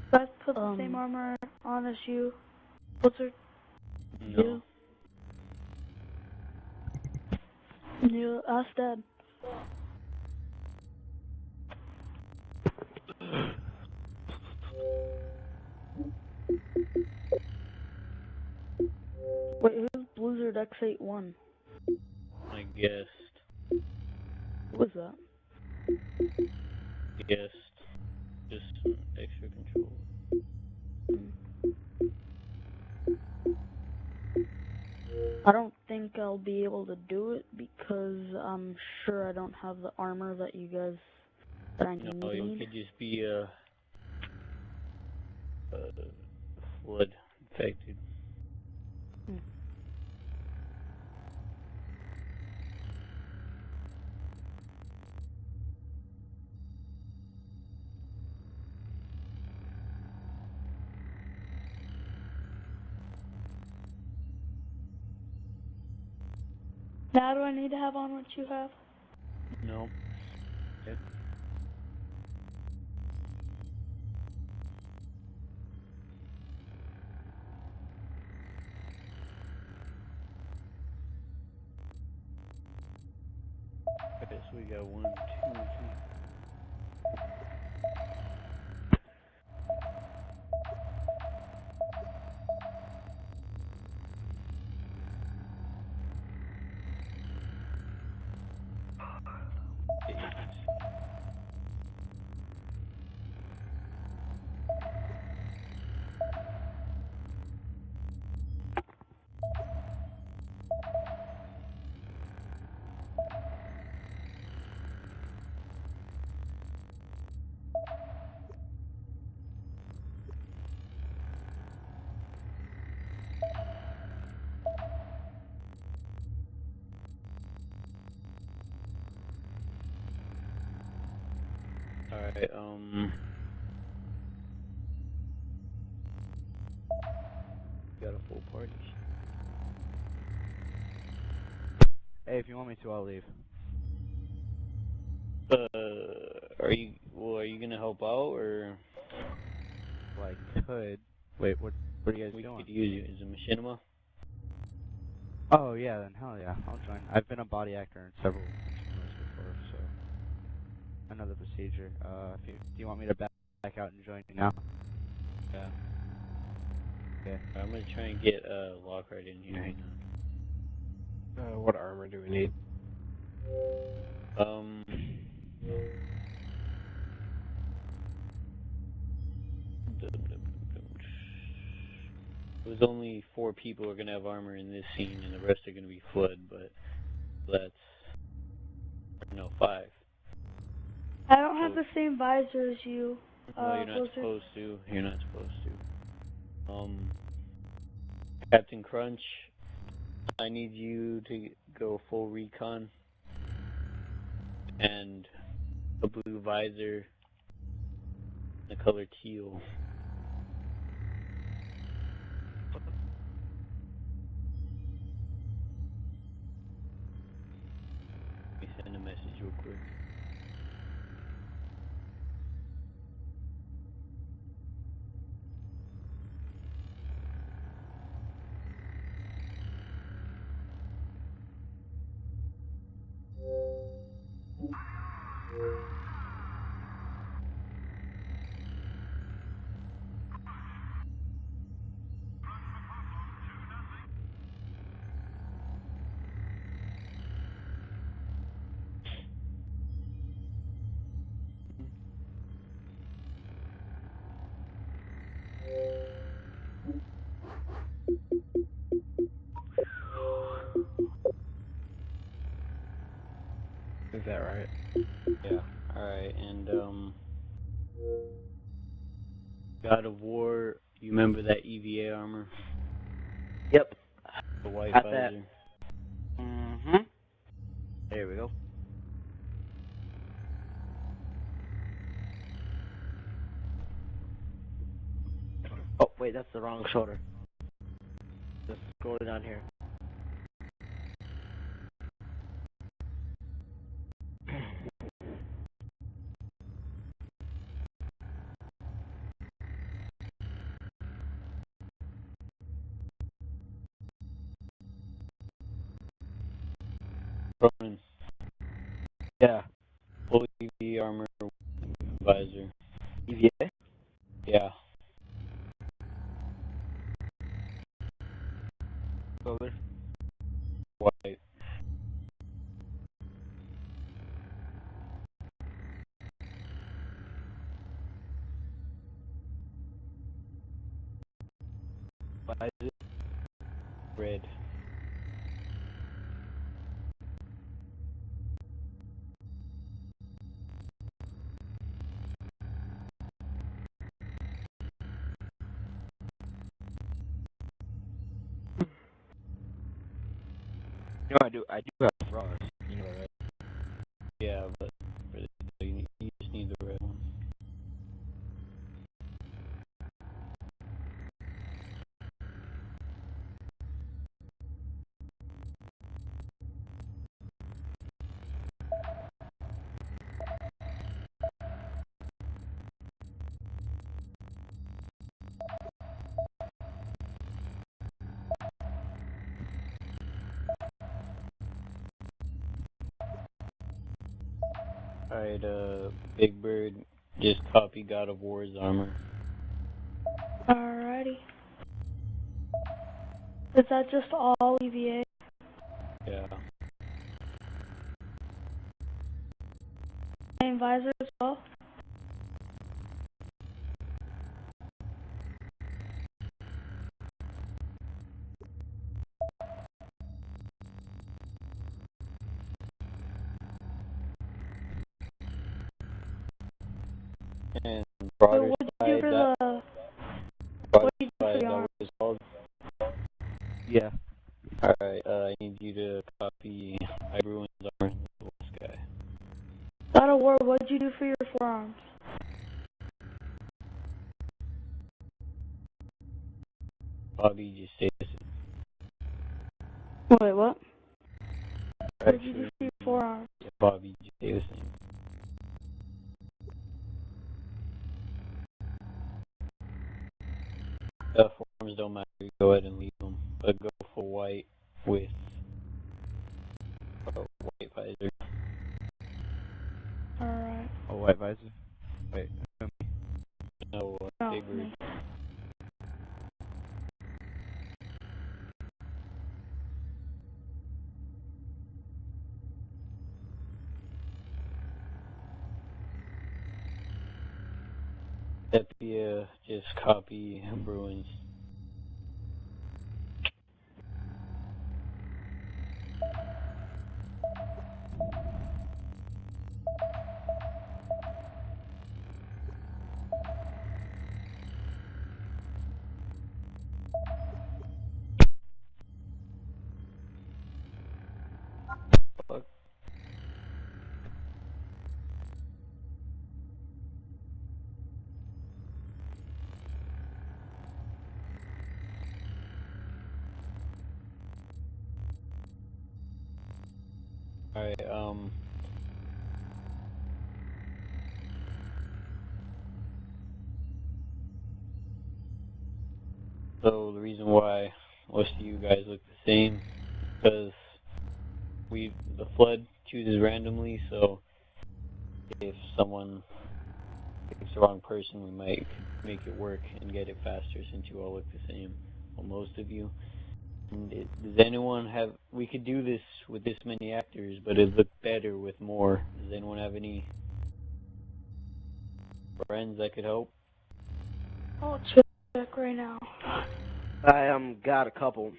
Guys, put the same armor on as you. Blizzard? No. You ask Dad. Wait, who's Blizzard X81? I guessed. What was that? Guessed. Just some extra control. I don't think I'll be able to do it because I'm sure I don't have the armor that you guys that I need. No, you could just be flood infected. Now do I need to have on what you have? No. Okay. Okay, so we got 1, 2, 3. Alright, got a full party. Hey, if you want me to, I'll leave. Are you gonna help out, or? Well, I could. Wait, what are you guys doing? We could use you as a machinima. Oh, yeah, then hell yeah, I'll join. I've been a body actor in several machinimas before, so I know the procedure. Do you want me to back out and join you now? Yeah. Okay. I'm gonna try and get Lockhart in here. Hang on. What armor do we need? There's only 4 people who are gonna have armor in this scene, and the rest are gonna be flood. But that's 5. I don't have the same visor as you. No, you're not Blizzard. supposed to. You're not supposed to. Captain Crunch, I need you to go full recon and a blue visor, the color teal. Let me send a message real quick. Is that right? Yeah. Alright, and God of War, you remember that EVA armor? Yep. The white Got visor. that. There we go. Oh, wait, that's the wrong shoulder. Just scroll down here. Ronan, Yeah. full EV armor visor. EVA? Yeah. Color? White. Visor? Red. You know, I do have frost. You know, right? Yeah, but for the, you just need the red one. Alright, Big Bird, just copy God of War's armor. Alrighty. Is that just all EVA? Yeah. Same visor as well? And So broader what did you do side, for that, the... broader What did you do for side, the that arm? was called. Yeah. Alright, I need you to copy Ibruin's armor, this guy. God of War, what did you do for your forearms? Bobby, just say this. Wait, what? What did you do for your forearms? Yeah, Bobby, just say the same. Forms don't matter, go ahead and leave them. But go for white with white visor. Alright. A white visor. Wait. No, No, Big Bird. me. Sepia, just copy Bruins. Fuck. Alright, so the reason why most of you guys look the same, because the flood chooses randomly, so if someone picks the wrong person, we might make it work and get it faster since you all look the same, well, most of you. And does anyone have, we could do this with this many actors, but it'd look better with more. Does anyone have any friends that could help? I'll check right now. I got a couple.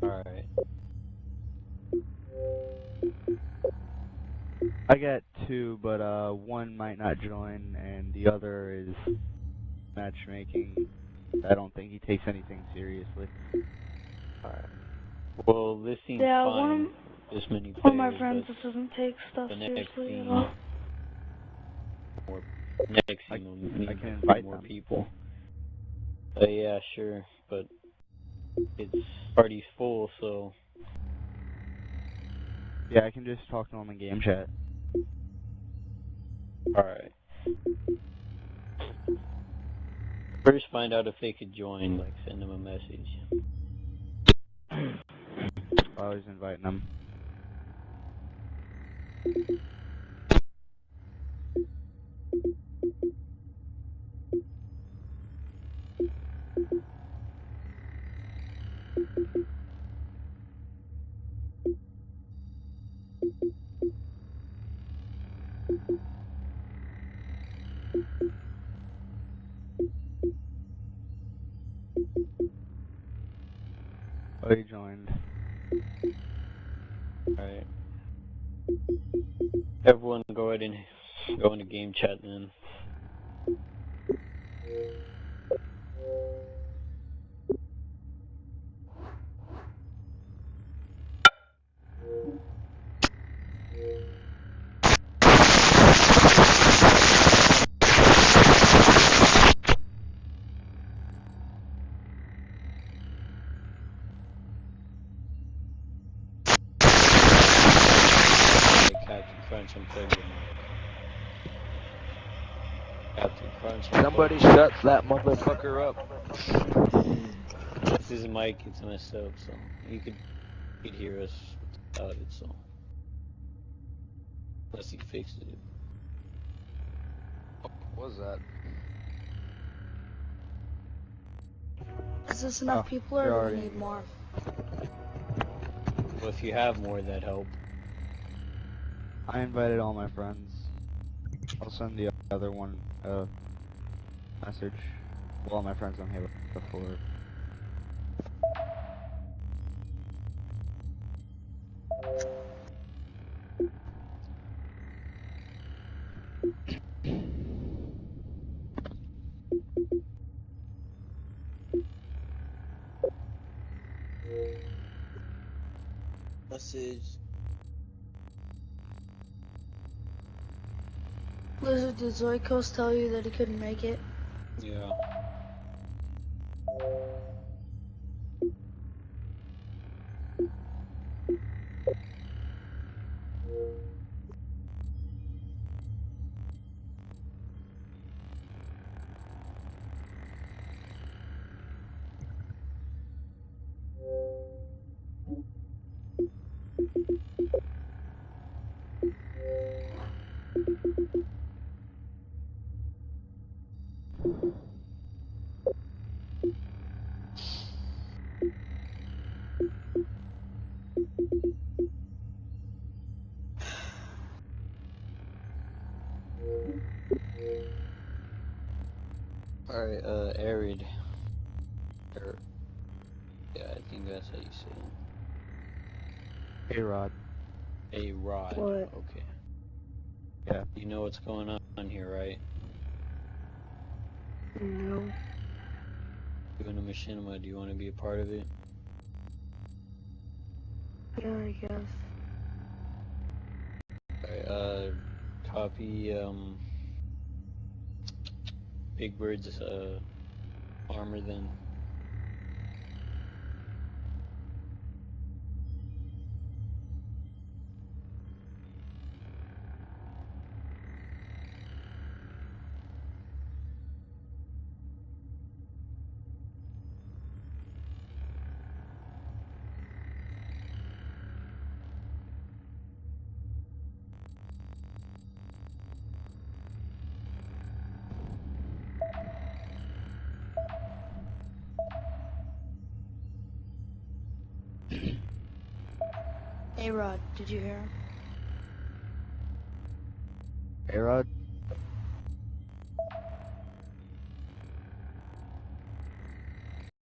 Alright. I got two, but one might not join, and the other is matchmaking. I don't think he takes anything seriously. Alright. Well, this seems Yeah, fine. This many one of my players, friends but just doesn't take stuff the next seriously at scene, all. next scene will need I can like invite more them. people. Yeah, sure, but it's party's full, so Yeah, I can just talk to them in game chat. alright. First, find out if they could join, like send them a message. I was inviting them. Oh, he joined. Alright. Everyone go ahead and go into game chat then. Captain Crunch unplug your mic. Captain Crunch unplug Somebody your shut that motherfucker up. His mic gets messed up, so you could hear us without it, so unless he fixes it. What was that? Is this enough people, or you're do we already need more? Well, if you have more, that'd help. I invited all my friends. I'll send the other one a message. Well, all my friends on here before. Message. Blizzard, did Zoikos tell you that he couldn't make it? Yeah. Alright, Arid. Yeah, I think that's how you say it. Hey, Rod. A-Rod. What? Okay. Yeah. You know what's going on here, right? No. Doing a machinima, do you want to be a part of it? Yeah, I guess. Alright, copy, Big Bird's, armor then. Hey, Rod, did you hear him? Hey, Rod.